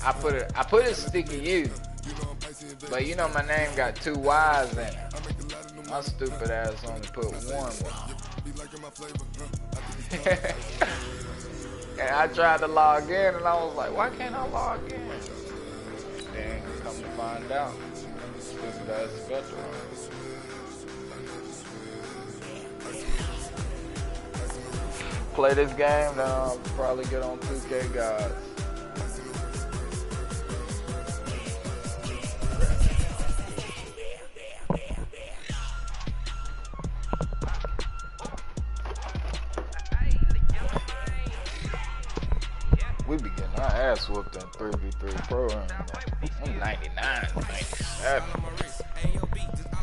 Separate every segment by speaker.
Speaker 1: I put a sticky U, but you know my name got 2 Y's in it. My stupid ass only put 1 Y. And I tried to log in, and I was like, why can't I log in? Then come to find out, stupid ass spectrum. Play this game, then I'll probably get on 2K Gods. We be getting our ass whooped in 3v3 program. I'm 99, 97.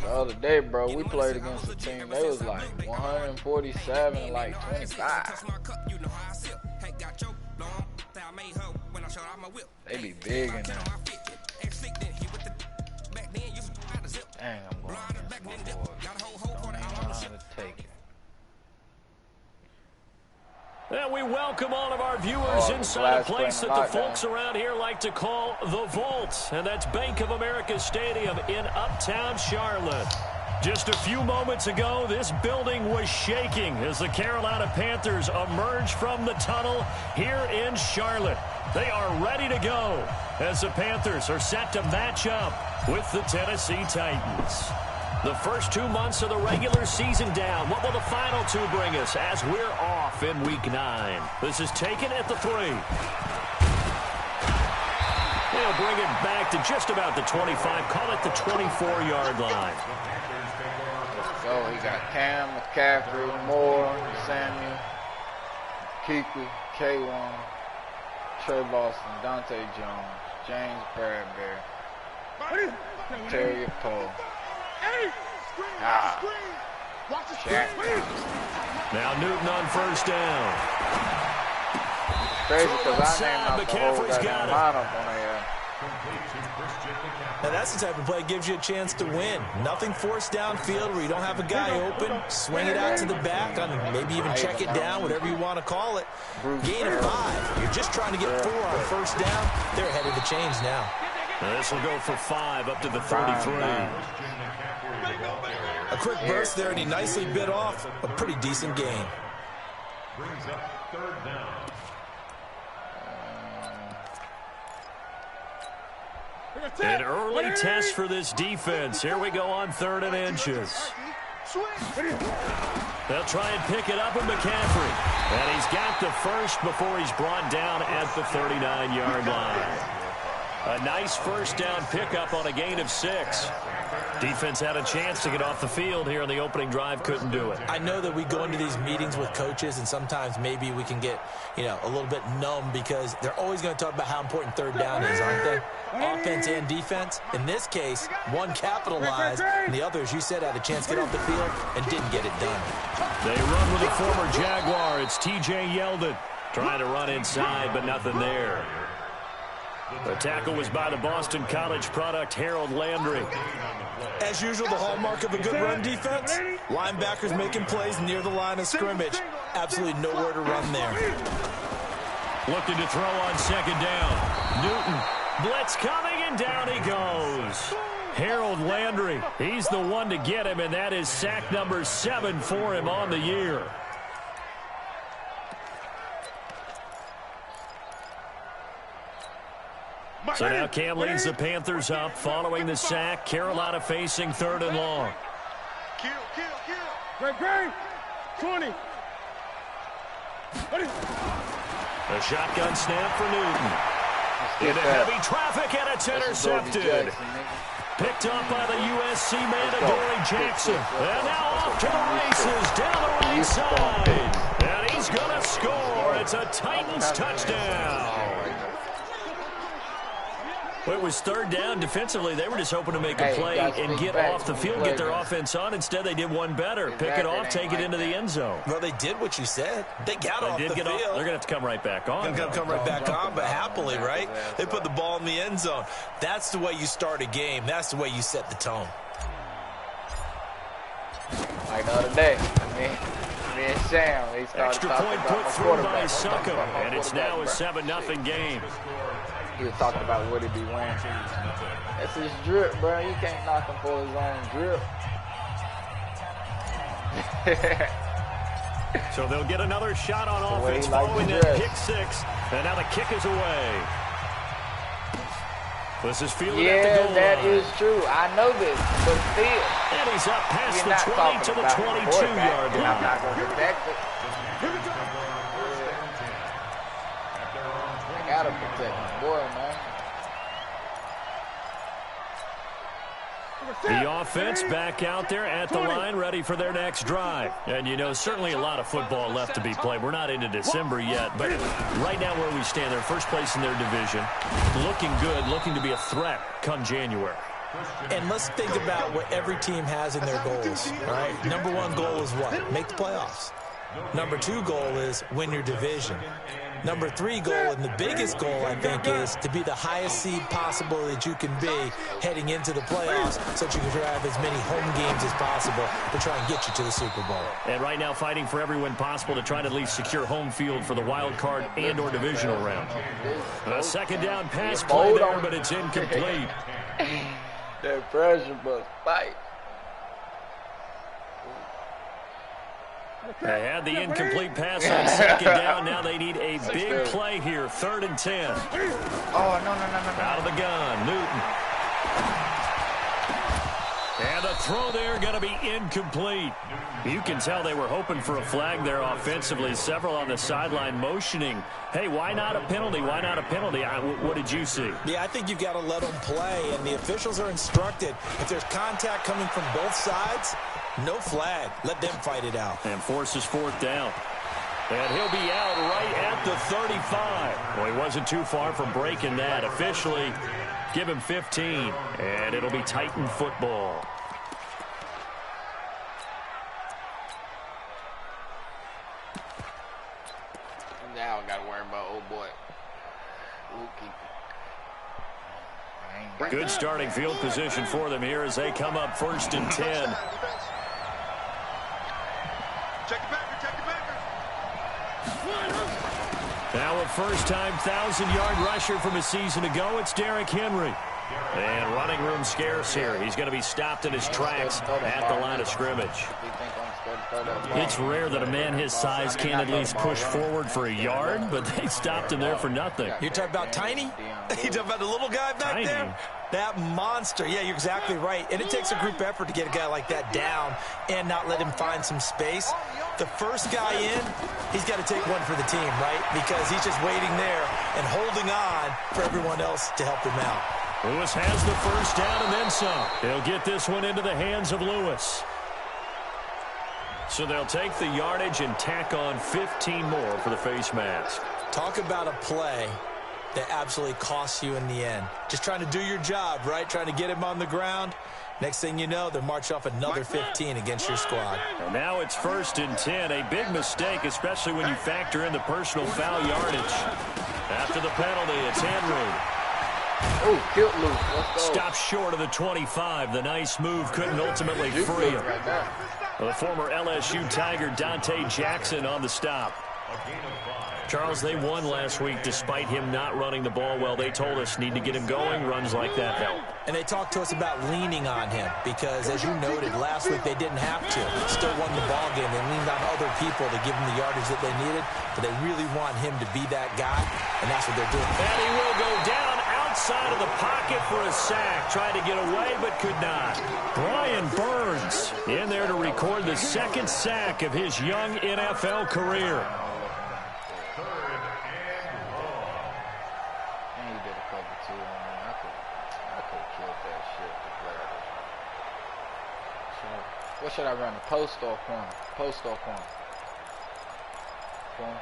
Speaker 1: The other day, bro, we played against a team. They was like 147 and like 25. They be big in there. Dang, I'm going against my boys. Don't even know how to take it.
Speaker 2: And we welcome all of our viewers inside a place that the folks around here like to call the Vault. And that's Bank of America Stadium in Uptown Charlotte. Just a few moments ago, this building was shaking as the Carolina Panthers emerged from the tunnel here in Charlotte. They are ready to go as the Panthers are set to match up with the Tennessee Titans. The first 2 months of the regular season down. What will the final 2 bring us as we're off in Week 9? This is taken at the 3. They'll bring it back to just about the 25. Call it the 24-yard line.
Speaker 1: Let's go. He got Cam, McCaffrey, Moore, Samuel, Kuechly, K1, Trey Boston, Dante Jones, James Bradbury, Terry Poe.
Speaker 2: Now Newton on first down.
Speaker 1: Crazy because I named out the whole goddamn lineup on there.
Speaker 3: Now that's the type of play that gives you a chance to win. Nothing forced downfield where you don't have a guy open. Swing it out to the back, on maybe even check it down, whatever you want to call it. Gain of 5. You're just trying to get 4 on first down. They're ahead of the chains now.
Speaker 2: This will go for 5 up to the 33.
Speaker 3: A quick burst there, and he nicely bit off a pretty decent gain.
Speaker 4: Brings up 3rd down.
Speaker 2: An early test for this defense. Here we go on 3rd and inches. They'll try and pick it up with McCaffrey. And he's got the first before he's brought down at the 39-yard line. A nice first down pickup on a gain of 6. Defense had a chance to get off the field here in the opening drive, couldn't do it.
Speaker 3: I know that we go into these meetings with coaches, and sometimes maybe we can get, a little bit numb because they're always going to talk about how important 3rd down is, aren't they? Offense and defense. In this case, one capitalized, and the other, as you said, had a chance to get off the field and didn't get it done.
Speaker 2: They run with a former Jaguar. It's T.J. Yeldon trying to run inside, but nothing there. The tackle was by the Boston College product, Harold Landry.
Speaker 3: As usual, the hallmark of a good run defense, linebackers making plays near the line of scrimmage. Absolutely nowhere to run there.
Speaker 2: Looking to throw on 2nd down. Newton, blitz coming, and down he goes. Harold Landry, he's the one to get him, and that is sack number 7 for him on the year. So now Cam leads the Panthers up following the sack. Carolina facing 3rd and long.
Speaker 5: Great. 20.
Speaker 2: A shotgun snap for Newton. Into heavy traffic, and it's intercepted. Picked up by the USC man, Adoree Jackson. And now off to the races down the right side. And he's going to score. It's a Titans touchdown. Well, it was 3rd down. Defensively, they were just hoping to make a play and get off the field, get their offense on. Instead, they did one better. Pick it off, take it into the end zone.
Speaker 3: Well, they did what you said. They got off the field.
Speaker 2: They're going to have to come right back on.
Speaker 3: They're going to come right back on, but happily, right? They put the ball in the end zone. That's the way you start a game. That's the way you set the tone.
Speaker 1: Like the other day, me and Sam,
Speaker 2: extra point put through by Succo, and it's now a 7-0 game.
Speaker 1: He was talking about what he be wearing. That's his drip, bro. You can't knock him for his own drip.
Speaker 2: So they'll get another shot on offense following that pick six. And now the kick is away. This is fielded at the goal line.
Speaker 1: Yeah, that is true. I know this, but still.
Speaker 2: And he's up past the 20 to the 22-yard line.
Speaker 1: I'm not going to protect it. I got to protect my boy, man.
Speaker 2: The offense back out there at the line, ready for their next drive. And, you know, certainly a lot of football left to be played. We're not into December yet, but right now where we stand, they're first place in their division, looking good, looking to be a threat come January.
Speaker 3: And let's think about what every team has in their goals, right? Number one goal is what? Make the playoffs. Number two goal is win your division. Number three goal, and the biggest goal, I think, is to be the highest seed possible that you can be heading into the playoffs so that you can have as many home games as possible to try and get you to the Super Bowl.
Speaker 2: And right now fighting for every win possible to try to at least secure home field for the wild card and or divisional round. A second down pass play there, but it's incomplete.
Speaker 1: That pressure must fight.
Speaker 2: They had the incomplete pass on second down. Now they need a big play here. 3rd and 10.
Speaker 1: Oh, no.
Speaker 2: Out of the gun, Newton. And the throw there going to be incomplete. You can tell they were hoping for a flag there offensively. Several on the sideline motioning. Hey, why not a penalty? Why not a penalty? What did you see?
Speaker 3: Yeah, I think you've got to let them play, and the officials are instructed. If there's contact coming from both sides, no flag. Let them fight it out.
Speaker 2: And forces 4th down. And he'll be out right at the 35. Well, he wasn't too far from breaking that. Officially, give him 15. And it'll be Titan football.
Speaker 1: Now I got to worry about old boy.
Speaker 2: Good starting field position for them here as they come up 1st and 10. Now a first-time 1,000-yard rusher from a season ago, it's Derrick Henry. And running room scarce here. He's going to be stopped in his tracks at the line of scrimmage. It's rare that a man his size can at least push forward for a yard, but they stopped him there for nothing.
Speaker 3: You're talking about Tiny? You talking about the little guy back there? That monster. Yeah, you're exactly right. And it takes a group effort to get a guy like that down and not let him find some space. The first guy in, he's got to take one for the team, right? Because he's just waiting there and holding on for everyone else to help him out.
Speaker 2: Lewis has the first down and then some. He'll get this one into the hands of Lewis. So they'll take the yardage and tack on 15 more for the face mask.
Speaker 3: Talk about a play that absolutely costs you in the end. Just trying to do your job, right? Trying to get him on the ground. Next thing you know, they'll march off another 15 against your squad.
Speaker 2: And now it's 1st and 10. A big mistake, especially when you factor in the personal foul yardage. After the penalty, it's Henry.
Speaker 1: Oh, killed loose. Let's go.
Speaker 2: Stops short of the 25. The nice move couldn't ultimately free him. The former LSU Tiger Dante Jackson on the stop. Charles, they won last week despite him not running the ball well. They told us need to get him going. Runs like that help.
Speaker 3: And they talked to us about leaning on him because, as you noted, last week they didn't have to. Still won the ball game. They leaned on other people to give them the yardage that they needed, but they really want him to be that guy, and that's what they're doing.
Speaker 2: And he will go down outside of the pocket for a sack. Tried to get away, but could not. Brian Burns in there to record the 2nd sack of his young NFL career.
Speaker 1: What should I run? A post or corner? Post or corner? Corner.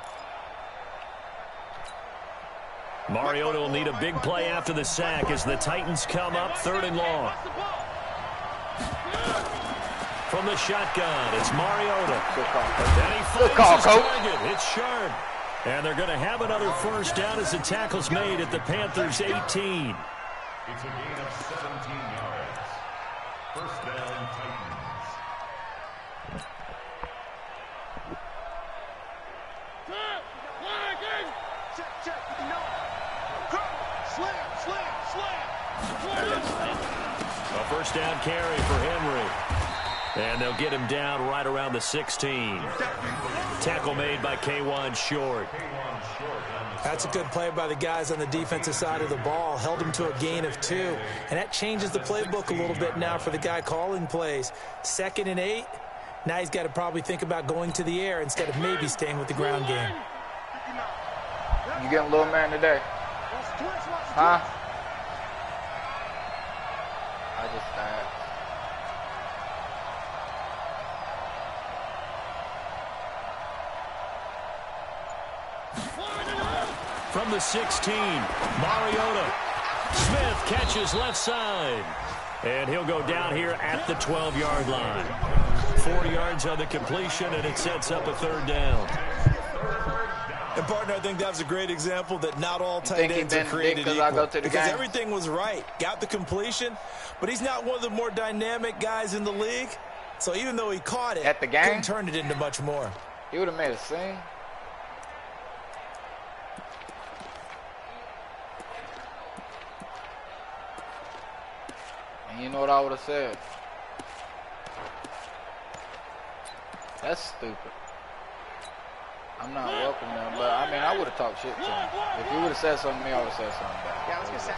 Speaker 2: Mariota will need a big play after the sack as the Titans come up 3rd and long. From the shotgun, it's Mariota.
Speaker 1: Good call.
Speaker 2: And he finds his target. It's Shard. And they're going to have another first down as the tackle's made at the Panthers' 18.
Speaker 4: It's a gain of 17 yards. First down, Titans.
Speaker 5: Slip.
Speaker 2: first down carry for Henry. And they'll get him down right around the 16. Tackle made by K1 Short.
Speaker 3: That's a good play by the guys on the defensive side of the ball. Held him to a gain of 2. And that changes the playbook a little bit now for the guy calling plays. 2nd and 8. Now he's got to probably think about going to the air instead of maybe staying with the ground game.
Speaker 1: You getting a little man today? Huh? I just died.
Speaker 2: From the 16, Mariota. Smith catches left side. And he'll go down here at the 12-yard line. 4 yards on the completion, and it sets up a 3rd down.
Speaker 3: And, partner, I think that was a great example that not all tight ends are created equal. Because everything was right. Got the completion, but he's not one of the more dynamic guys in the league. So even though he caught it, couldn't turn it into much more.
Speaker 1: He would have made a scene. And you know what I would have said? That's stupid. I'm not welcome now, but I mean, I would have talked shit to him. If he would have said something to me, I would have said something back.
Speaker 6: Yeah, let's get set.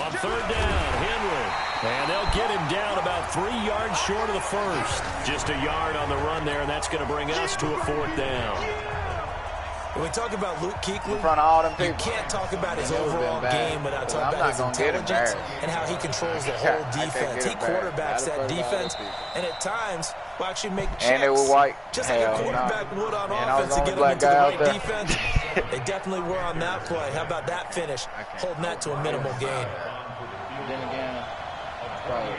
Speaker 2: On 3rd down, Henry. And they'll get him down about 3 yards short of the first. Just a yard on the run there, and that's going to bring us to a 4th down.
Speaker 3: When we talk about Luke Kuechly,
Speaker 1: in front of all them people,
Speaker 3: you can't talk about his overall game without talking about his intelligence and how he controls the whole defense. He quarterbacks that defense, and at times will actually make checks,
Speaker 1: and they were white.
Speaker 3: Just like a quarterback would on offense to get them into the right defense. They definitely were on that play. How about that finish? Holding that to a minimal gain.
Speaker 1: Then again, probably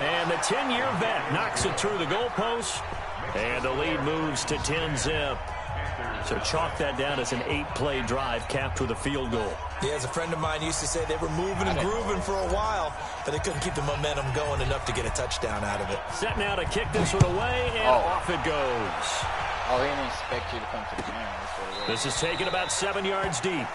Speaker 2: And the 10-year vet knocks it through the goalpost. And the lead moves to 10-zip. So chalk that down as an 8-play drive capped with a field goal.
Speaker 3: Yeah, as a friend of mine used to say, they were moving and grooving for a while, but they couldn't keep the momentum going enough to get a touchdown out of it.
Speaker 2: Set now to kick this one away, and off it goes.
Speaker 1: Oh, he didn't expect you to come to the game. That's what it was.
Speaker 2: This is taken about 7 yards deep.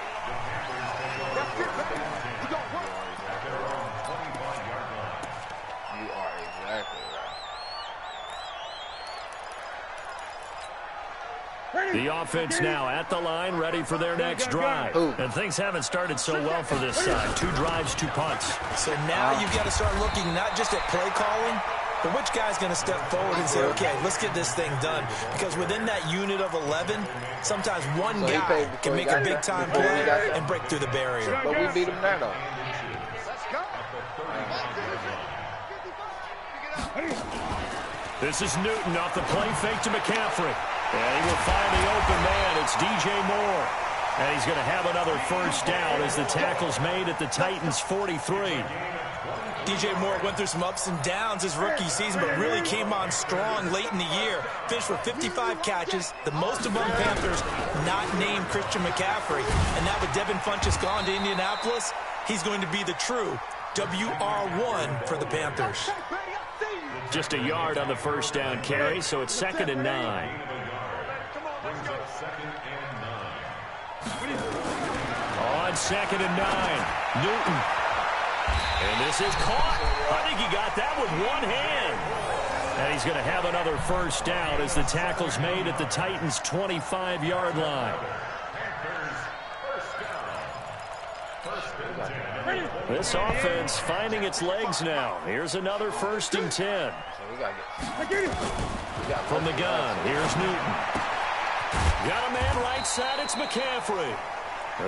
Speaker 2: The offense now at the line, ready for their next drive. And things haven't started so well for this side. 2 drives, 2 punts.
Speaker 3: So now you've got to start looking not just at play calling, but which guy's going to step forward and say, okay, let's get this thing done. Because within that unit of 11, sometimes one guy can make a big-time play and break through the barrier.
Speaker 1: But we beat him there, though.
Speaker 2: This is Newton off the play fake to McCaffrey. And he will find the open man. It's DJ Moore. And he's going to have another first down as the tackle's made at the Titans' 43.
Speaker 3: DJ Moore went through some ups and downs his rookie season, but really came on strong late in the year. Finished with 55 catches, the most among Panthers not named Christian McCaffrey. And now with Devin Funchess gone to Indianapolis, he's going to be the true WR1 for the Panthers.
Speaker 2: Just a yard on the first down carry, so it's 2nd and 9. On 2nd and 9, Newton. And this is caught. I think he got that with one hand. And he's going to have another first down as the tackle's made at the Titans' 25-yard line. This offense finding its legs now. Here's another 1st and 10. From the gun, here's Newton. Got a man right side, it's McCaffrey.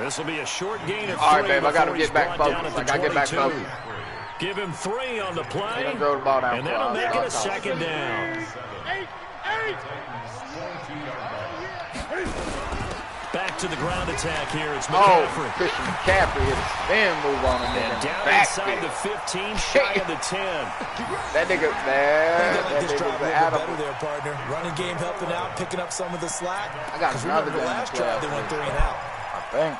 Speaker 2: This will be a short gain of 3.
Speaker 1: All right, babe, I got to get back focused. I got to get back focused.
Speaker 2: Give him 3 on the play,
Speaker 1: throw the ball down,
Speaker 2: and that'll make it a 2nd down. Back to the ground attack here. It's McCaffrey.
Speaker 1: Christian McCaffrey hit a spin move on him.
Speaker 2: And down inside the 15, shy of the 10.
Speaker 1: That nigga, man.
Speaker 3: This drive a little better there, partner. Running game helping out, picking up some of the slack.
Speaker 1: I got another
Speaker 3: the last drive, they went 3 and out.
Speaker 1: I think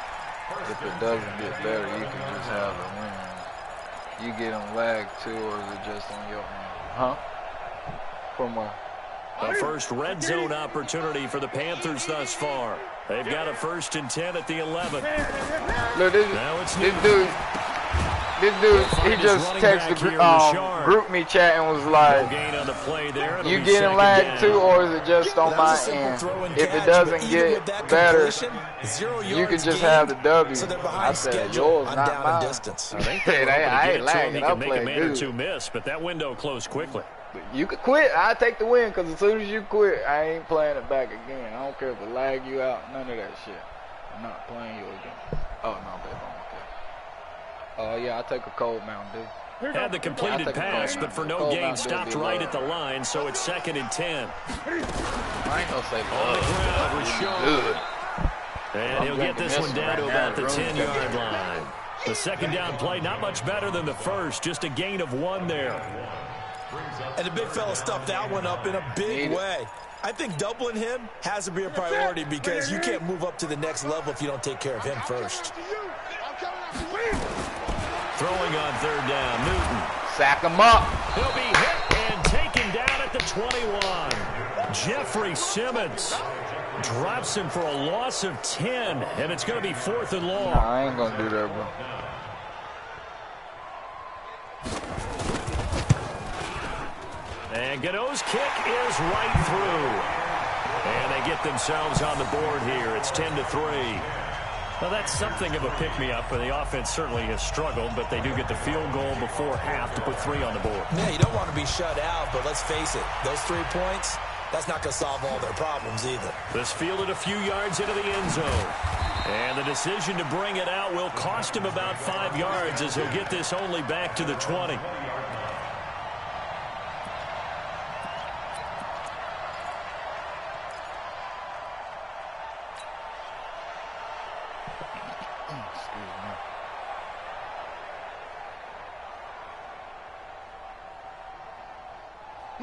Speaker 1: if it doesn't get better, you can just have a win. You get them lag too, or is it just on your end? Huh? From where?
Speaker 2: The first red zone opportunity for the Panthers thus far. They've got a 1st and 10 at the 11.
Speaker 1: Look, this dude, he just texted group me chat and was like, you getting lagged too, or is it just on my end? If it doesn't get better, you can just have the W. I said, yours, not mine. I ain't lagging. I'm playing good.
Speaker 2: Miss, but that window closed quickly.
Speaker 1: You could quit. I'll take the win, because as soon as you quit, I ain't playing it back again. I don't care if it lag you out. None of that shit. I'm not playing you again. Oh, no, baby. Yeah, I'll take a cold Mountain Dew.
Speaker 2: Had the completed pass, but for no gain, stopped right at the line, so it's 2nd and 10.
Speaker 1: I ain't gonna say
Speaker 2: good. And he'll get this one down to about the 10-yard line. The 2nd down play, not much better than the first, just a gain of 1 there.
Speaker 3: And the big fella stuffed that one up in a big way. I think doubling him has to be a priority because you can't move up to the next level if you don't take care of him first.
Speaker 2: Throwing on 3rd down, Newton.
Speaker 1: Sack him up.
Speaker 2: He'll be hit and taken down at the 21. Jeffrey Simmons drops him for a loss of 10, and it's going to be 4th and long.
Speaker 1: Nah, I ain't going to do that, bro.
Speaker 2: And Godot's kick is right through. And they get themselves on the board here. It's 10-3. Well, that's something of a pick-me-up, and the offense certainly has struggled, but they do get the field goal before half to put 3 on the board.
Speaker 3: Yeah, you don't want to be shut out, but let's face it, those 3 points, that's not going to solve all their problems either.
Speaker 2: This fielded a few yards into the end zone. And the decision to bring it out will cost him about 5 yards as he'll get this only back to the 20.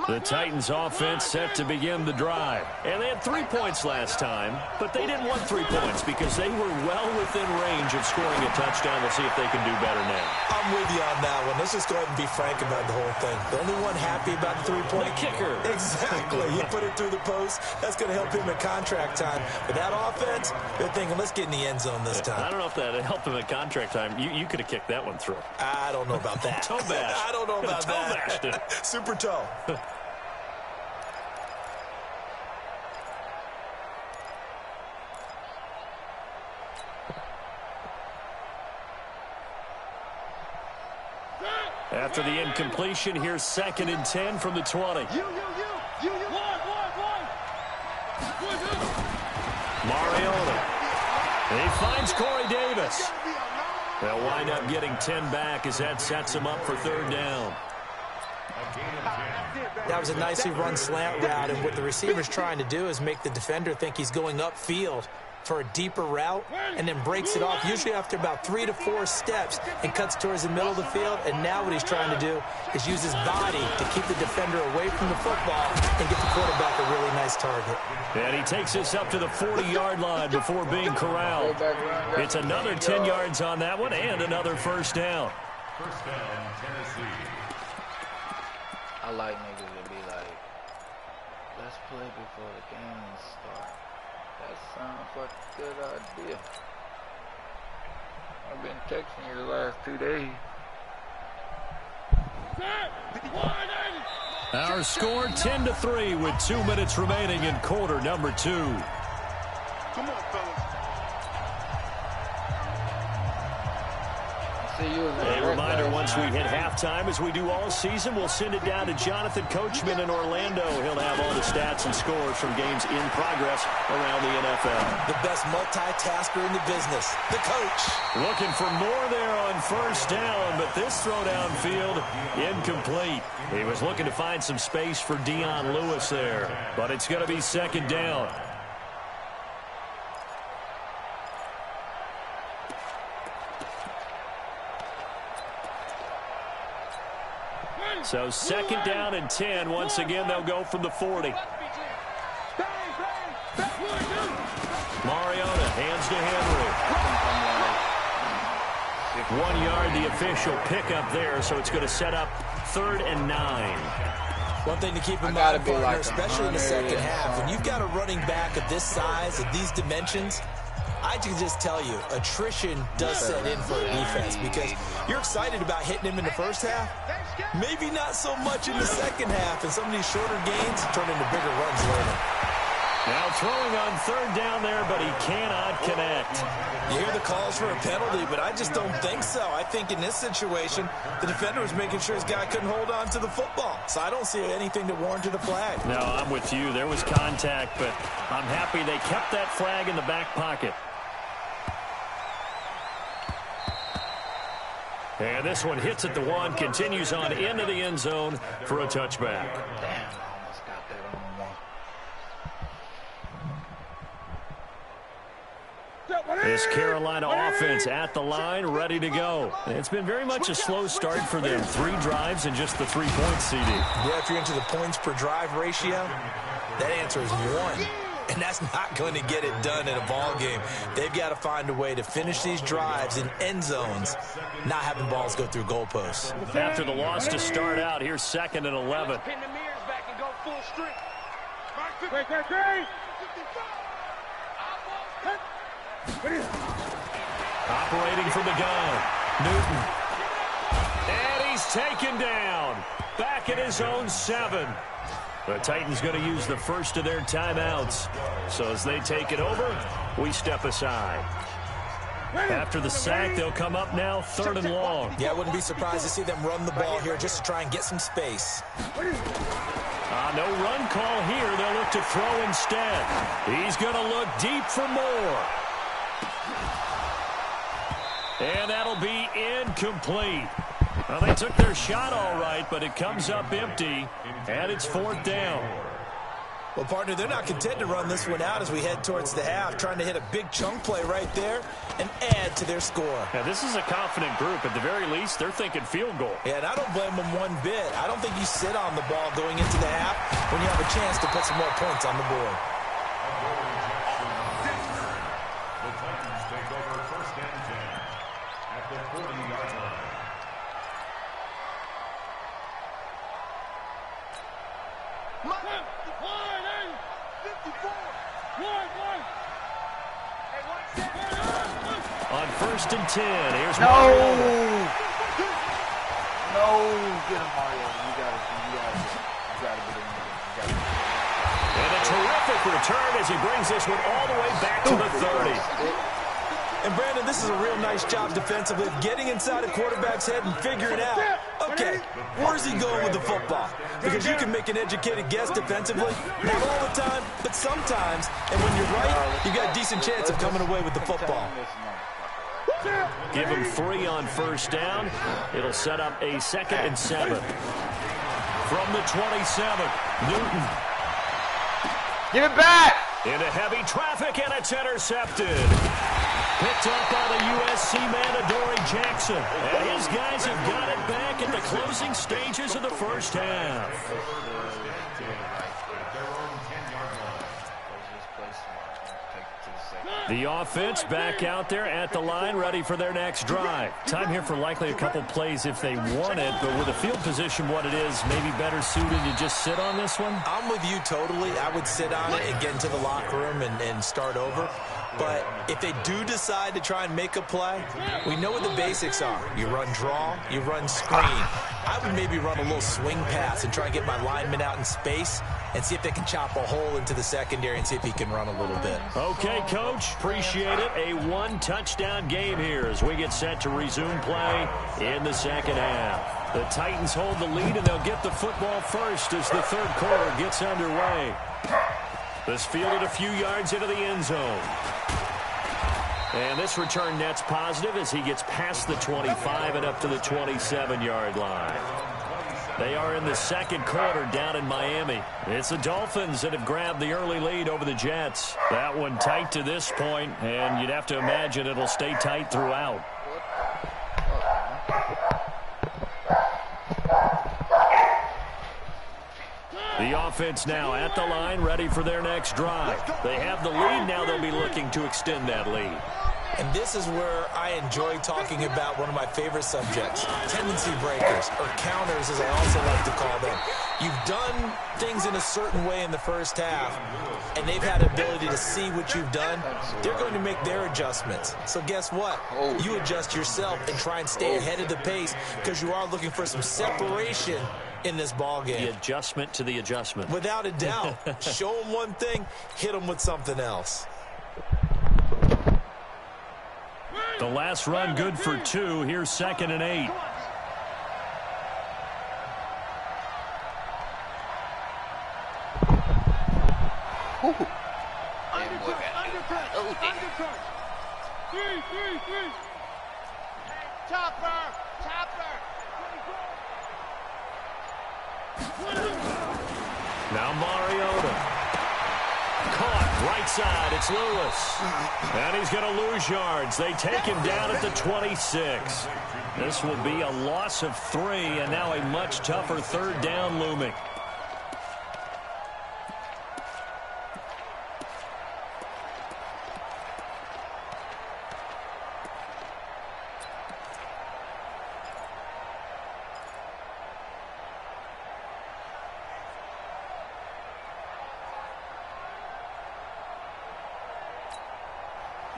Speaker 2: The Titans offense set to begin the drive. And they had 3 points last time, but they didn't want 3 points because they were well within range of scoring a touchdown. We'll see if they can do better now.
Speaker 3: I'm with you on that one. Let's just go ahead and be frank about the whole thing. The only one happy about the 3-point
Speaker 2: kicker.
Speaker 3: Exactly. He put it through the post. That's going to help him at contract time. But that offense, they're thinking, let's get in the end zone this time.
Speaker 2: I don't know if that helped him at contract time. You could have kicked that one through.
Speaker 3: I don't know about that.
Speaker 2: Toe bash.
Speaker 3: I don't know about
Speaker 2: toe bashed it.
Speaker 3: Super toe.
Speaker 2: After the incompletion, here's 2nd and 10 from the 20. Mariota. He finds Corey Davis. They'll wind up getting 10 back as that sets him up for 3rd down.
Speaker 3: That was a nicely run slant route, and what the receiver's trying to do is make the defender think he's going upfield for a deeper route and then breaks it off, usually after about 3 to 4 steps, and cuts towards the middle of the field. And now what he's trying to do is use his body to keep the defender away from the football and get the quarterback a really nice target.
Speaker 2: And he takes us up to the 40-yard line before being corralled. It's another 10 yards on that one and another 1st down.
Speaker 4: First down, Tennessee.
Speaker 1: I like niggas to be like, let's play before the game starts. That sounds like a good idea. I've been texting you the last 2 days.
Speaker 2: Our score 10-3 with 2 minutes remaining in quarter number 2.
Speaker 5: Come on, fellas.
Speaker 2: A reminder, once we hit halftime, as we do all season, we'll send it down to Jonathan Coachman in Orlando. He'll have all the stats and scores from games in progress around the NFL.
Speaker 3: The best multitasker in the business, the coach.
Speaker 2: Looking for more there on 1st down, but this throw downfield, incomplete. He was looking to find some space for Dion Lewis there, but it's going to be 2nd down. So 2nd down and 10. Once again, they'll go from the 40. Mariota hands to Henry. 1 yard, the official pickup there, so it's going to set up 3rd and 9.
Speaker 3: One thing to keep in mind, partner, especially in the second half, when you've got a running back of this size, of these dimensions, I can just tell you, attrition does set in for a defense because you're excited about hitting him in the first half. Maybe not so much in the second half, and some of these shorter gains turn into bigger runs later.
Speaker 2: Now throwing on third down there, but he cannot connect.
Speaker 3: You hear the calls for a penalty, but I just don't think so. I think in this situation, the defender was making sure his guy couldn't hold on to the football. So I don't see anything that warranted a flag.
Speaker 2: No, I'm with you. There was contact, but I'm happy they kept that flag in the back pocket. And this one hits at the 1, continues on into the end zone for a touchback.
Speaker 1: Damn, I almost got that on 1.
Speaker 2: This Carolina offense at the line, ready to go. It's been very much a slow start for them. 3 drives and just the 3 points, CD.
Speaker 3: Yeah, if you're into the points per drive ratio, that answer is 1. And that's not going to get it done in a ball game. They've got to find a way to finish these drives in end zones, not having balls go through goalposts.
Speaker 2: After the loss to start out, here's 2nd and 11.
Speaker 5: Pin the mirrors back and go full strength.
Speaker 2: Operating from the gun, Newton. And he's taken down. Back at his own 7. The Titans going to use the first of their timeouts. So as they take it over, we step aside. After the sack, they'll come up now 3rd and long.
Speaker 3: Yeah, I wouldn't be surprised to see them run the ball here just to try and get some space.
Speaker 2: No run call here. They'll look to throw instead. He's going to look deep for more. And that'll be incomplete. Well, they took their shot all right, but it comes up empty, and it's 4th down.
Speaker 3: Well, partner, they're not content to run this one out as we head towards the half, trying to hit a big chunk play right there and add to their score.
Speaker 2: Now, this is a confident group. At the very least, they're thinking field goal.
Speaker 3: Yeah, and I don't blame them one bit. I don't think you sit on the ball going into the half when you have a chance to put some more points on the board.
Speaker 4: The Titans take over 1st and 10 at the 40-yard line.
Speaker 2: On 1st and 10, here's
Speaker 1: No!
Speaker 2: Mario.
Speaker 1: No! Get him, Mario. You gotta get in there.
Speaker 2: And a terrific return as he brings this one all the way back to the 30.
Speaker 3: And, Brandon, this is a real nice job defensively of getting inside a quarterback's head and figuring out, okay, where's he going with the football? Because you can make an educated guess defensively, not all the time, but sometimes. And when you're right, you've got a decent chance of coming away with the football.
Speaker 2: Give him 3 on 1st down. It'll set up a 2nd and 7. From the 27, Newton.
Speaker 1: Give it back!
Speaker 2: Into heavy traffic, and it's intercepted. Picked up by the USC man, Adoree Jackson. And his guys have got it back at the closing stages of the first half. The offense back out there at the line, ready for their next drive. Time here for likely a couple plays if they want it, but with the field position what it is, maybe better suited to just sit on this one?
Speaker 3: I'm with you totally. I would sit on it and get into the locker room and start over. But if they do decide to try and make a play, we know what the basics are. You run draw, you run screen. I would maybe run a little swing pass and try and get my lineman out in space and see if they can chop a hole into the secondary and see if he can run a little bit.
Speaker 2: Okay, Coach. Appreciate it. A 1-touchdown game here as we get set to resume play in the second half. The Titans hold the lead, and they'll get the football first as the third quarter gets underway. This fielded a few yards into the end zone. And this return net's positive as he gets past the 25 and up to the 27-yard line. They are in the second quarter down in Miami. It's the Dolphins that have grabbed the early lead over the Jets. That one tight to this point, and you'd have to imagine it'll stay tight throughout. The offense now at the line, ready for their next drive. They have the lead. Now they'll be looking to extend that lead.
Speaker 3: And this is where I enjoy talking about one of my favorite subjects, tendency breakers, or counters as I also like to call them. You've done things in a certain way in the first half, and they've had the ability to see what you've done. They're going to make their adjustments. So guess what? You adjust yourself and try and stay ahead of the pace because you are looking for some separation in this ball game.
Speaker 2: The adjustment to the adjustment.
Speaker 3: Without a doubt. Show them one thing, hit them with something else.
Speaker 2: The last run good for 2. Here's 2nd and 8.
Speaker 5: Undercut. 3. Chopper.
Speaker 2: Now Mariota. Caught right side. It's Lewis. And he's going to lose yards. They take him down at the 26. This will be a loss of 3, and now a much tougher 3rd down looming.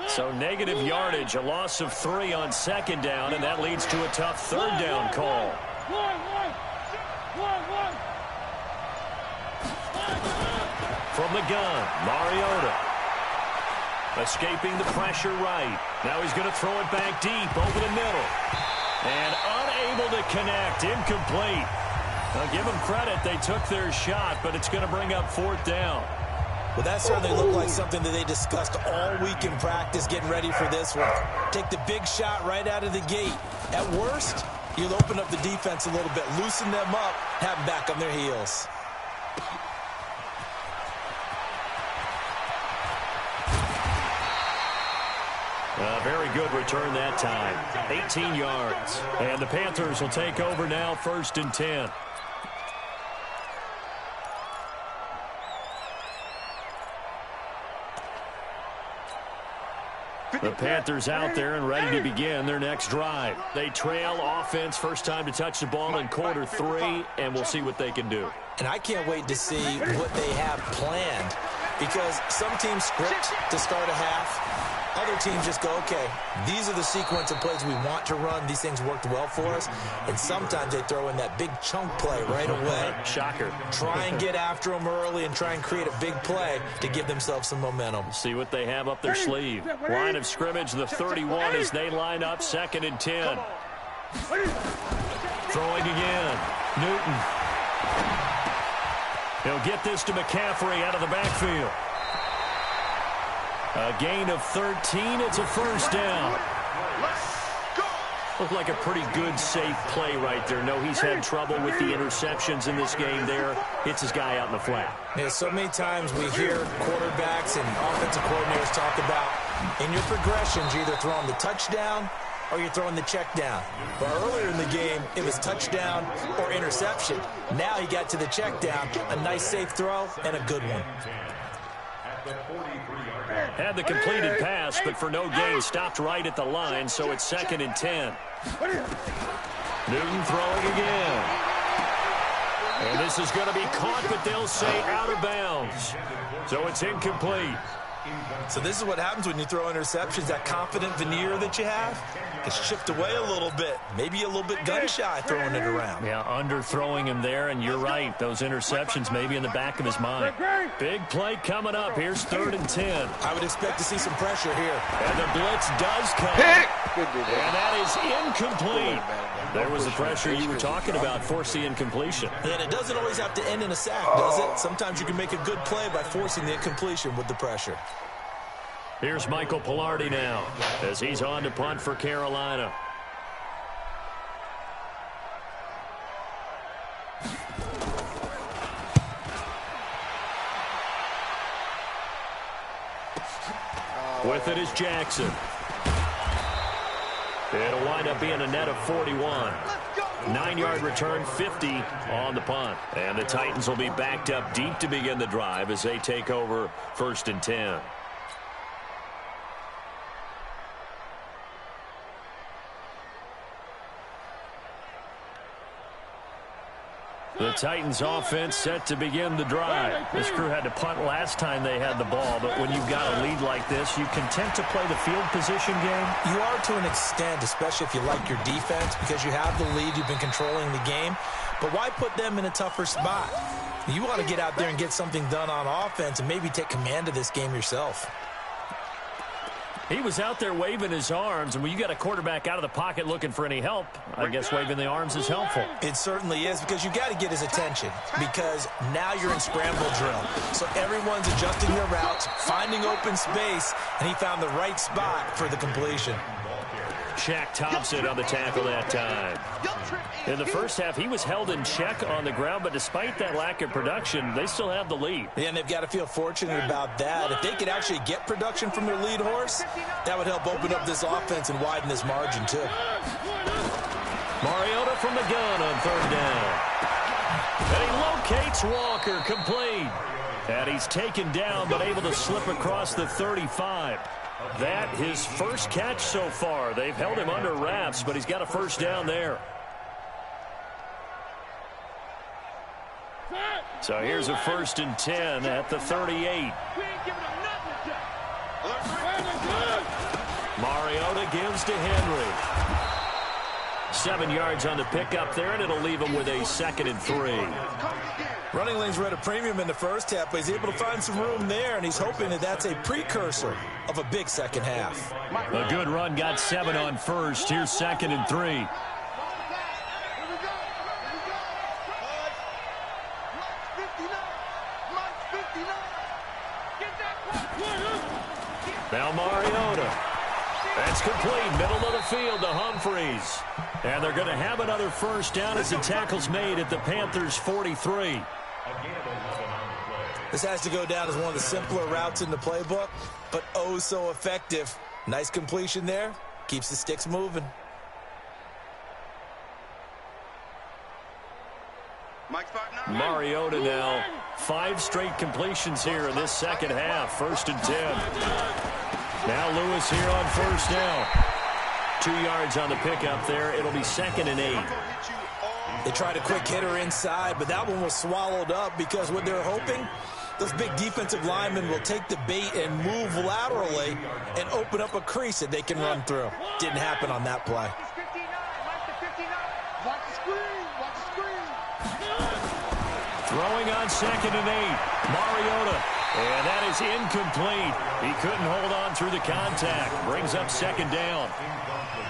Speaker 2: So negative yardage, a loss of 3 on 2nd down, and that leads to a tough 3rd down call. From the gun, Mariota. Escaping the pressure right. Now he's going to throw it back deep over the middle. And unable to connect, incomplete. Now give them credit, they took their shot, but it's going to bring up 4th down.
Speaker 3: Well, that certainly looked like something that they discussed all week in practice, getting ready for this one. Take the big shot right out of the gate. At worst, you'll open up the defense a little bit, loosen them up, have them back on their heels.
Speaker 2: A very good return that time. 18 yards. And the Panthers will take over now, 1st and 10. The Panthers out there and ready to begin their next drive. They trail offense, first time to touch the ball in quarter 3, and we'll see what they can do.
Speaker 3: And I can't wait to see what they have planned, because some teams script to start a half. Other teams just go, okay, these are the sequence of plays we want to run. These things worked well for us. And sometimes they throw in that big chunk play right away.
Speaker 2: Shocker.
Speaker 3: Try and get after them early and try and create a big play to give themselves some momentum.
Speaker 2: See what they have up their sleeve. Line of scrimmage, the 31 as they line up, 2nd and 10. Throwing again. Newton. He'll get this to McCaffrey out of the backfield. A gain of 13. It's a 1st down. Looked like a pretty good, safe play right there. No, he's had trouble with the interceptions in this game there. Hits his guy out in the flat.
Speaker 3: Yeah, so many times we hear quarterbacks and offensive coordinators talk about in your progressions, you're either throwing the touchdown or you're throwing the check down. But earlier in the game, it was touchdown or interception. Now he got to the check down, a nice safe throw, and a good one.
Speaker 2: Had the completed pass, but for no gain, stopped right at the line, so it's 2nd and 10. Newton throwing again. And this is going to be caught, but they'll say out of bounds. So it's incomplete.
Speaker 3: So this is what happens when you throw interceptions. That confident veneer that you have gets chipped away a little bit. Maybe a little bit gun-shy throwing it around.
Speaker 2: Yeah, underthrowing him there, and you're right. Those interceptions may be in the back of his mind. Big play coming up. Here's 3rd and 10.
Speaker 3: I would expect to see some pressure here.
Speaker 2: And the blitz does come. And that is incomplete. There was the pressure you were talking about, force the incompletion.
Speaker 3: And it doesn't always have to end in a sack, does it? Sometimes you can make a good play by forcing the incompletion with the pressure.
Speaker 2: Here's Michael Pilardi now as he's on to punt for Carolina. With it is Jackson. It'll wind up being a net of 41. 9-yard return, 50 on the punt. And the Titans will be backed up deep to begin the drive as they take over 1st and 10. The Titans offense set to begin the drive. This crew had to punt last time they had the ball, but when you've got a lead like this, you content to play the field position game?
Speaker 3: You are to an extent, especially if you like your defense, because you have the lead, you've been controlling the game. But why put them in a tougher spot? You want to get out there and get something done on offense and maybe take command of this game yourself.
Speaker 2: He was out there waving his arms, and when you got a quarterback out of the pocket looking for any help, I guess waving the arms is helpful.
Speaker 3: It certainly is, because you got to get his attention, because now you're in scramble drill. So everyone's adjusting their routes, finding open space, and he found the right spot for the completion.
Speaker 2: Shaq Thompson on the tackle that time. In the first half, he was held in check on the ground, but despite that lack of production, they still have the lead.
Speaker 3: Yeah, and they've got to feel fortunate about that. If they could actually get production from their lead horse, that would help open up this offense and widen this margin, too.
Speaker 2: Mariota from the gun on third down. And he locates Walker, complete. And he's taken down, but able to slip across the 35. That his first catch so far. They've held him under wraps, but he's got a first down there. So here's a 1st and 10 at the 38. Mariota gives to Henry. 7 yards on the pickup there, and it'll leave him with a 2nd and 3.
Speaker 3: Running lanes were at a premium in the first half, but he's able to find some room there, and he's hoping that that's a precursor of a big second half.
Speaker 2: A good run, got 7 on first. Here's 2nd and 3. Now Mariota. That's complete, middle of the field to Humphreys. And they're going to have another first down as the tackle's made at the Panthers' 43.
Speaker 3: This has to go down as one of the simpler routes in the playbook, but oh so effective. Nice completion there. Keeps the sticks moving.
Speaker 2: Mariota now. 5 straight completions here in this second half. 1st and 10. Now Lewis here on first down. 2 yards on the pickup there. It'll be 2nd and 8.
Speaker 3: They tried a quick hitter inside, but that one was swallowed up because what they're hoping, those big defensive linemen will take the bait and move laterally and open up a crease that they can run through. Didn't happen on that play.
Speaker 2: Throwing on 2nd and 8. Mariota. And that is incomplete. He couldn't hold on through the contact. Brings up 2nd down.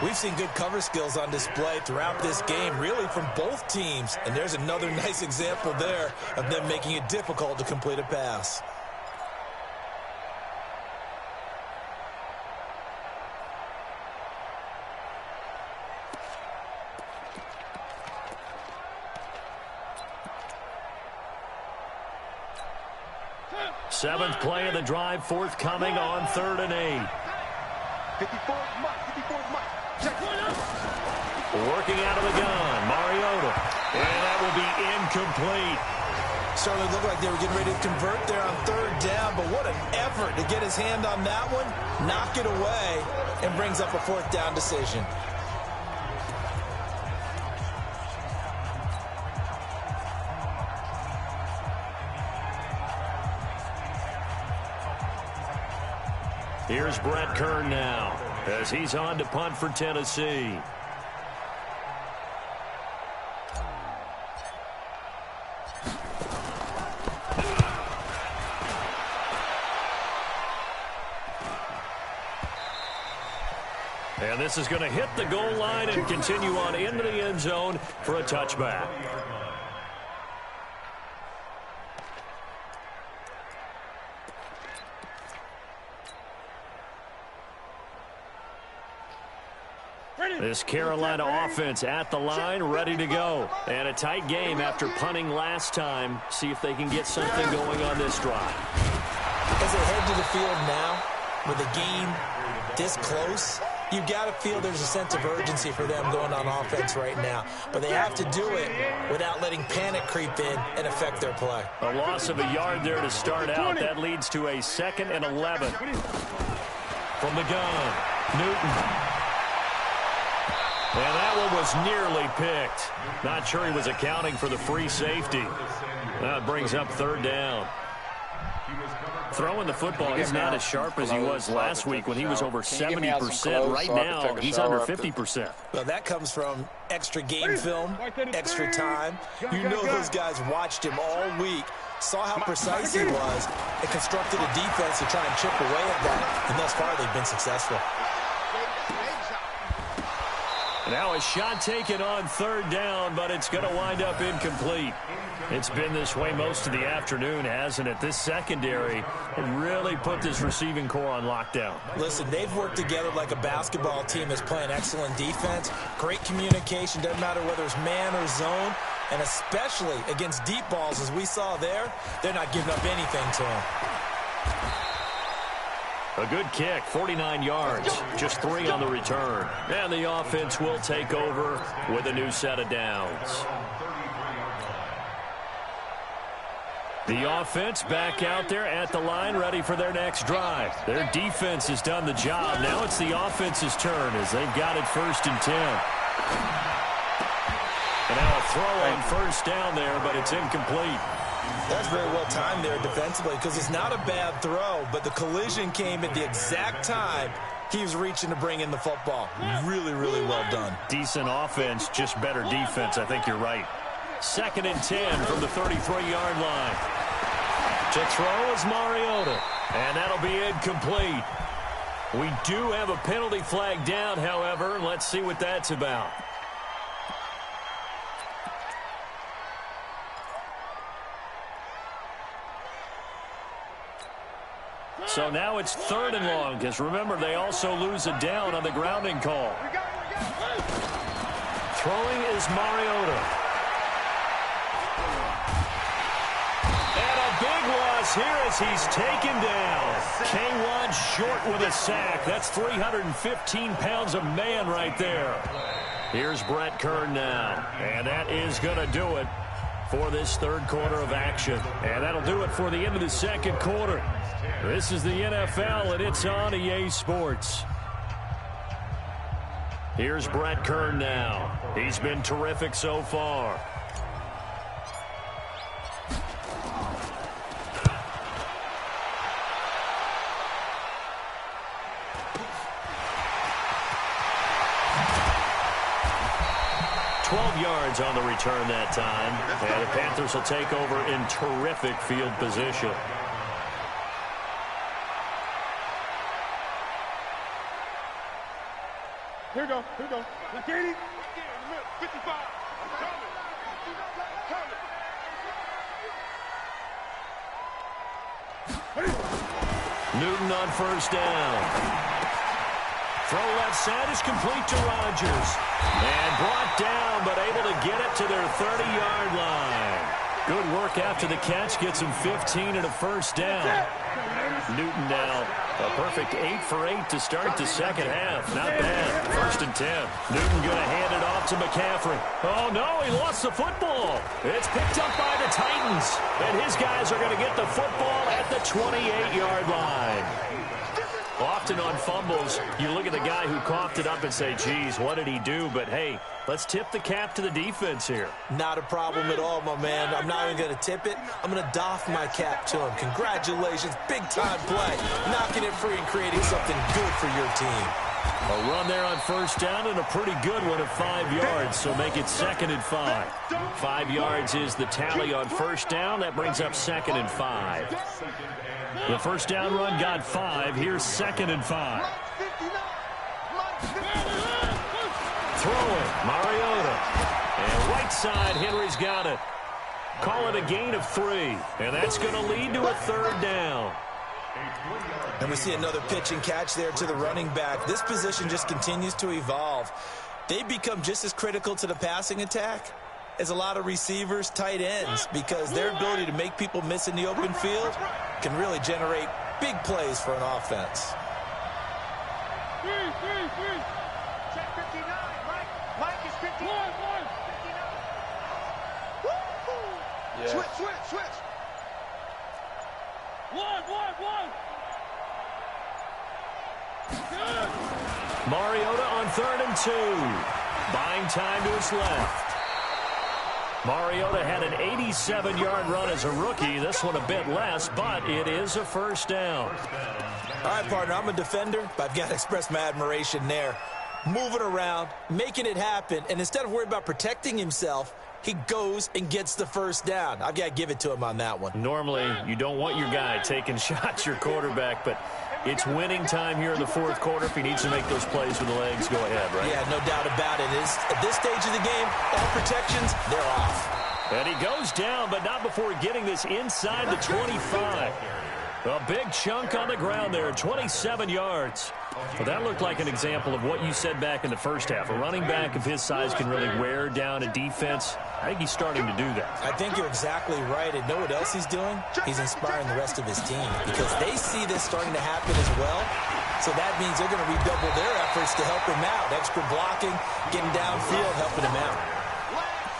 Speaker 3: We've seen good cover skills on display throughout this game, really from both teams. And there's another nice example there of them making it difficult to complete a pass.
Speaker 2: Seventh play of the drive, forthcoming on 3rd and 8. Working out of the gun, Mariota. And that will be incomplete.
Speaker 3: Certainly looked like they were getting ready to convert there on 3rd down, but what an effort to get his hand on that one, knock it away, and brings up a 4th down decision.
Speaker 2: Here's Brett Kern now as he's on to punt for Tennessee. And this is going to hit the goal line and continue on into the end zone for a touchback. This Carolina offense at the line, ready to go. And a tight game after punting last time. See if they can get something going on this drive.
Speaker 3: As they head to the field now, with a game this close, you've got to feel there's a sense of urgency for them going on offense right now. But they have to do it without letting panic creep in and affect their play.
Speaker 2: A loss of a yard there to start out. That leads to a 2nd and 11. From the gun, Newton. And that one was nearly picked. Not sure he was accounting for the free safety. That brings up third down. Throwing the football, he's not as sharp as he was last week when he was over 70%. Right now, he's under 50%.
Speaker 3: Well, that comes from extra game film, extra time. You know those guys watched him all week, saw how precise he was, and constructed a defense to try and chip away at that. And thus far, they've been successful.
Speaker 2: Now a shot taken on third down, but it's going to wind up incomplete. It's been this way most of the afternoon, hasn't it? This secondary really put this receiving core on lockdown.
Speaker 3: Listen, they've worked together like a basketball team that's playing excellent defense. Great communication, doesn't matter whether it's man or zone. And especially against deep balls, as we saw there, they're not giving up anything to him.
Speaker 2: A good kick, 49 yards, just 3 on the return. And the offense will take over with a new set of downs. The offense back out there at the line, ready for their next drive. Their defense has done the job. Now it's the offense's turn as they've got it 1st and 10. And now a throw on first down there, but it's incomplete.
Speaker 3: That's very well timed there defensively because it's not a bad throw, but the collision came at the exact time he was reaching to bring in the football. Really, really well done.
Speaker 2: Decent offense, just better defense. I think you're right. 2nd and 10 from the 33-yard line. To throw is Mariota, and that'll be incomplete. We do have a penalty flag down, however, and let's see what that's about. So now it's 3rd and long, because remember, they also lose a down on the grounding call. Throwing is Mariota. And a big loss here as he's taken down. K1 short with a sack. That's 315 pounds of man right there. Here's Brett Kern now. And that is going to do it for this 3rd quarter of action. And that'll do it for the end of the 2nd quarter. This is the NFL, and it's on EA Sports. Here's Brett Kern now. He's been terrific so far. Yards on the return that time. And the Panthers will take over in terrific field position.
Speaker 5: Here we go. Here we go. Let's get it. 55.
Speaker 2: Newton on first down. Throw left side is complete to Rodgers. And brought down, but able to get it to their 30-yard line. Good work after the catch. Gets him 15 and a first down. Newton now a perfect 8 for 8 to start the 2nd half. Not bad. 1st and 10. Newton going to hand it off to McCaffrey. Oh, no, he lost the football. It's picked up by the Titans. And his guys are going to get the football at the 28-yard line. Often on fumbles, you look at the guy who coughed it up and say, geez, what did he do? But, hey, let's tip the cap to the defense here.
Speaker 3: Not a problem at all, my man. I'm not even going to tip it. I'm going to doff my cap to him. Congratulations. Big-time play. Knocking it free and creating something good for your team.
Speaker 2: A run there on first down and a pretty good one of 5 yards, so make it 2nd and 5. 5 yards is the tally on first down. That brings up 2nd and 5. The first down run got 5. Here's 2nd and 5. Throwing, Mariota. And right side, Henry's got it. Call it a gain of 3. And that's going to lead to a 3rd down.
Speaker 3: And we see another pitch and catch there to the running back. This position just continues to evolve. They become just as critical to the passing attack as a lot of receivers, tight ends, because their ability to make people miss in the open field can really generate big plays for an offense.
Speaker 5: Check 59, Mike. Mike is 59.
Speaker 1: Yeah.
Speaker 5: Switch. One.
Speaker 2: Mariota on 3rd and 2. Buying time to his left. Mariota had an 87-yard run as a rookie. This one a bit less, but it is a first down.
Speaker 3: All right, partner, I'm a defender, but I've got to express my admiration there. Moving around, making it happen, and instead of worrying about protecting himself, he goes and gets the first down. I've got to give it to him on that one.
Speaker 2: Normally, you don't want your guy taking shots, your quarterback, but it's winning time here in the fourth quarter. If he needs to make those plays with the legs, go ahead, right?
Speaker 3: Yeah, no doubt about it. At this stage of the game, all protections, they're off.
Speaker 2: And he goes down, but not before getting this inside the 25. A big chunk on the ground there, 27 yards. Well, that looked like an example of what you said back in the first half. A running back of his size can really wear down a defense. I think he's starting to do that.
Speaker 3: I think you're exactly right. And know what else he's doing? He's inspiring the rest of his team because they see this starting to happen as well. So that means they're going to redouble their efforts to help him out. Extra blocking, getting downfield, helping him out.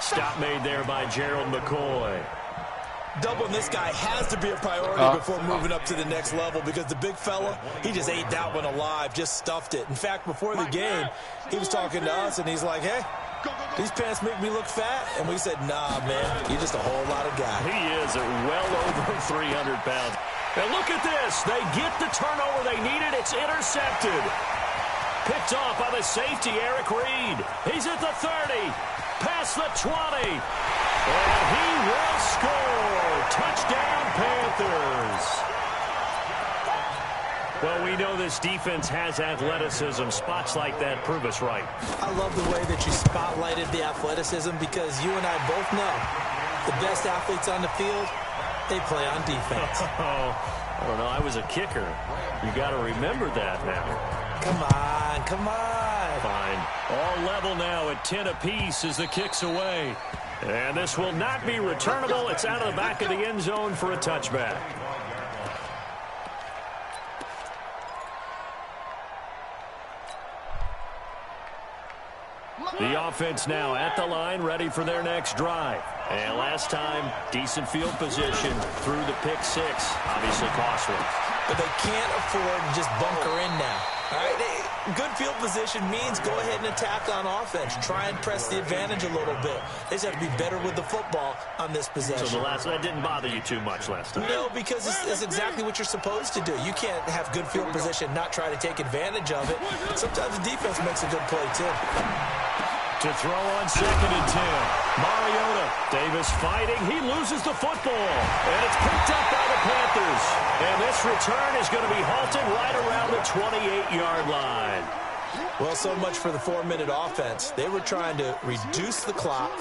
Speaker 2: Stop made there by Gerald McCoy.
Speaker 3: Doubling this guy has to be a priority before moving up to the next level because the big fella, he just ate that one alive, just stuffed it. In fact, before the game, he was talking to us, and he's like, hey, these pants make me look fat. And we said, nah, man, you're just a whole lot of guy.
Speaker 2: He is at well over 300 pounds. And look at this. They get the turnover they needed. It's intercepted. Picked off by the safety, Eric Reed. He's at the 30, past the 20. And he will score. Touchdown, Panthers. Well, we know this defense has athleticism. Spots like that prove us right.
Speaker 3: I love the way that you spotlighted the athleticism because you and I both know the best athletes on the field, they play on defense.
Speaker 2: I don't know. I was a kicker. You got to remember that now.
Speaker 3: Come on, come on.
Speaker 2: Fine. All level now at 10 apiece as the kick's away. And this will not be returnable. It's out of the back of the end zone for a touchback. The offense now at the line, ready for their next drive. And last time, decent field position through the pick six. Obviously costly.
Speaker 3: But they can't afford to just bunker in now. All right, good field position means go ahead and attack on offense. Try and press the advantage a little bit. They just have to be better with the football on this possession.
Speaker 2: So that didn't bother you too much last time?
Speaker 3: No, because it's exactly what you're supposed to do. You can't have good field position, not try to take advantage of it. Sometimes the defense makes a good play, too.
Speaker 2: To throw on 2nd and 10. Mariota. Davis fighting. He loses the football. And it's picked up by the Panthers. And this return is going to be halted right around the 28-yard line.
Speaker 3: Well, so much for the 4-minute offense. They were trying to reduce the clock,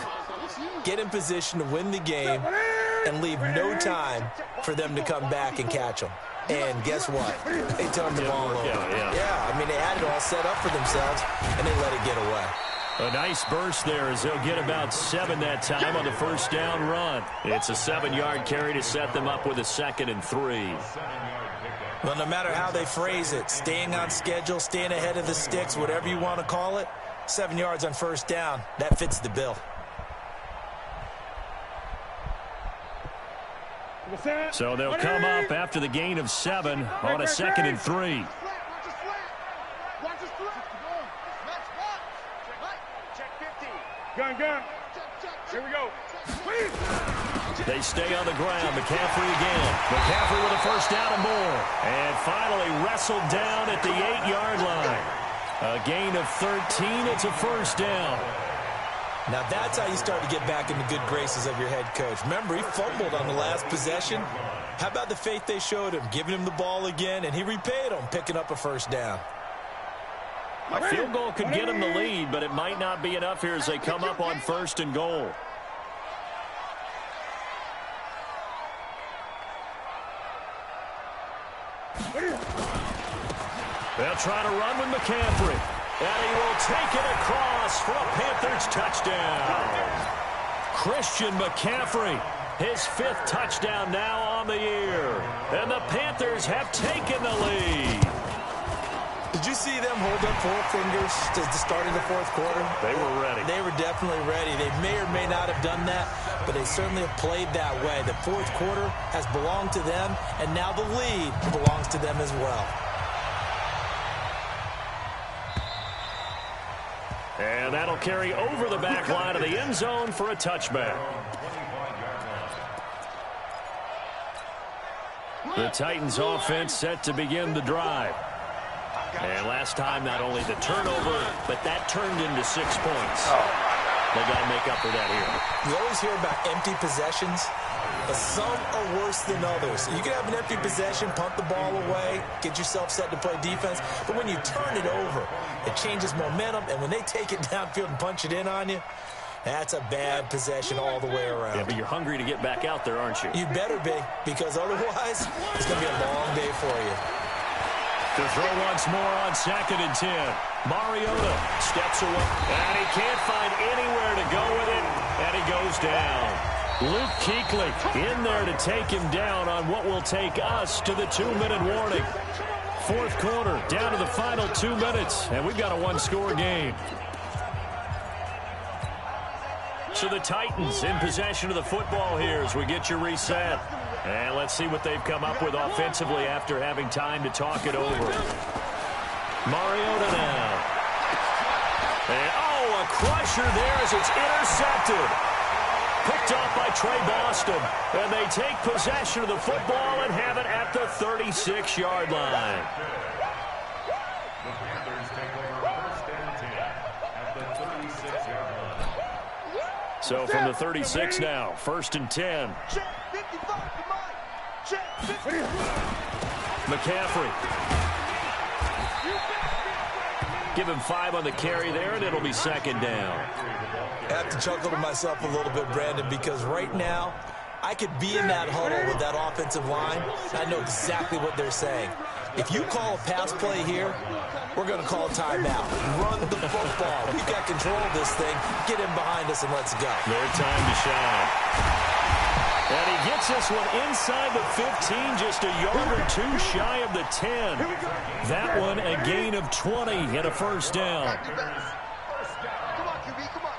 Speaker 3: get in position to win the game, and leave no time for them to come back and catch them. And guess what? They turned the ball over. Yeah, I mean, they had it all set up for themselves, and they let it get away.
Speaker 2: A nice burst there as they'll get about 7 that time on the first down run. It's a 7-yard carry to set them up with a 2nd and 3.
Speaker 3: Well, no matter how they phrase it, staying on schedule, staying ahead of the sticks, whatever you want to call it, 7 yards on first down, that fits the bill.
Speaker 2: So they'll come up after the gain of 7 on a 2nd and 3.
Speaker 5: Gun. Here we go.
Speaker 2: They stay on the ground. McCaffrey again. McCaffrey with a first down and more. And finally wrestled down at the 8-yard line. A gain of 13. It's a first down.
Speaker 3: Now that's how you start to get back in the good graces of your head coach. Remember, he fumbled on the last possession. How about the faith they showed him, giving him the ball again, and he repaid them, picking up a first down.
Speaker 2: A field goal could get them the lead, but it might not be enough here as they come up on 1st and goal. They'll try to run with McCaffrey. And he will take it across for a Panthers touchdown. Christian McCaffrey, his 5th touchdown now on the year. And the Panthers have taken the lead.
Speaker 3: Did you see them hold up 4 fingers to the start of the 4th quarter?
Speaker 2: They were ready.
Speaker 3: They were definitely ready. They may or may not have done that, but they certainly have played that way. The 4th quarter has belonged to them, and now the lead belongs to them as well.
Speaker 2: And that'll carry over the back line of the end zone for a touchback. The Titans offense set to begin the drive. And last time, not only the turnover, but that turned into 6 points. They got to make up for that here.
Speaker 3: You always hear about empty possessions, but some are worse than others. You can have an empty possession, punt the ball away, get yourself set to play defense, but when you turn it over, it changes momentum, and when they take it downfield and punch it in on you, that's a bad possession all the way around.
Speaker 2: Yeah, but you're hungry to get back out there, aren't you?
Speaker 3: You better be, because otherwise, it's going to be a long day for you.
Speaker 2: To throw once more on 2nd and 10. Mariota steps away, and he can't find anywhere to go with it, and he goes down. Luke Kuechly in there to take him down on what will take us to the 2-minute warning. 4th quarter, down to the final 2 minutes, and we've got a 1-score game. So the Titans in possession of the football here as we get you reset. And let's see what they've come up with offensively after having time to talk it over. Mariota now. And, a crusher there as it's intercepted. Picked off by Trey Boston. And they take possession of the football and have it at the 36-yard line.
Speaker 4: The Panthers take over 1st and 10 at the 36-yard line.
Speaker 2: So from the 36 now, 1st and 10. McCaffrey. Give him 5 on the carry there, and it'll be 2nd down.
Speaker 3: I have to chuckle to myself a little bit, Brandon, because right now, I could be in that huddle with that offensive line. I know exactly what they're saying. If you call a pass play here, we're going to call a timeout. Run the football. We've got control of this thing. Get him behind us and let's go.
Speaker 2: Their time to shine. And he gets this one inside the 15, just a yard or 2 shy of the 10. That one a gain of 20 and a 1st down.
Speaker 5: Come on, QB, come on.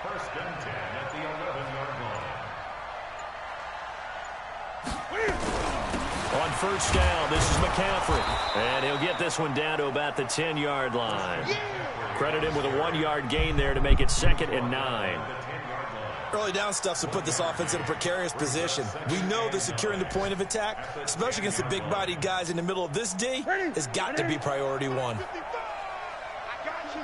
Speaker 4: 1st and 10 at the 11-yard line.
Speaker 2: On 1st down, this is McCaffrey. And he'll get this one down to about the 10-yard line. Credit him with a 1-yard gain there to make it 2nd and 9.
Speaker 3: Early down stuff to put this offense in a precarious position. We know that securing the point of attack, especially against the big-bodied guys in the middle of this D, has got to be priority 1.
Speaker 5: I got you.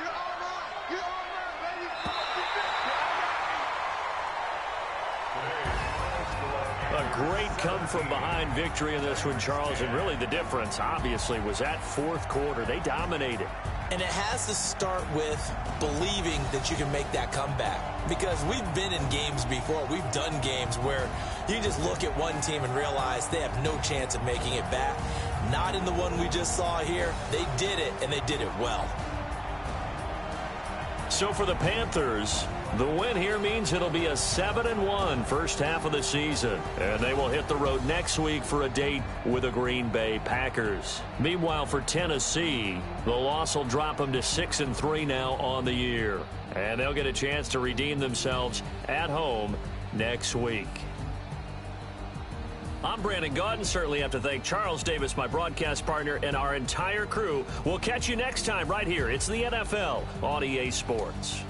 Speaker 5: You're all mine. You're all mine, baby.
Speaker 2: A great come-from-behind victory in this one, Charles. And really the difference, obviously, was that 4th quarter. They dominated.
Speaker 3: And it has to start with believing that you can make that comeback. Because we've been in games before. We've done games where you just look at one team and realize they have no chance of making it back. Not in the one we just saw here. They did it, and they did it well.
Speaker 2: So for the Panthers, the win here means it'll be a 7-1 first half of the season. And they will hit the road next week for a date with the Green Bay Packers. Meanwhile, for Tennessee, the loss will drop them to 6-3 now on the year. And they'll get a chance to redeem themselves at home next week. I'm Brandon Gaudin. Certainly have to thank Charles Davis, my broadcast partner, and our entire crew. We'll catch you next time right here. It's the NFL on EA Sports.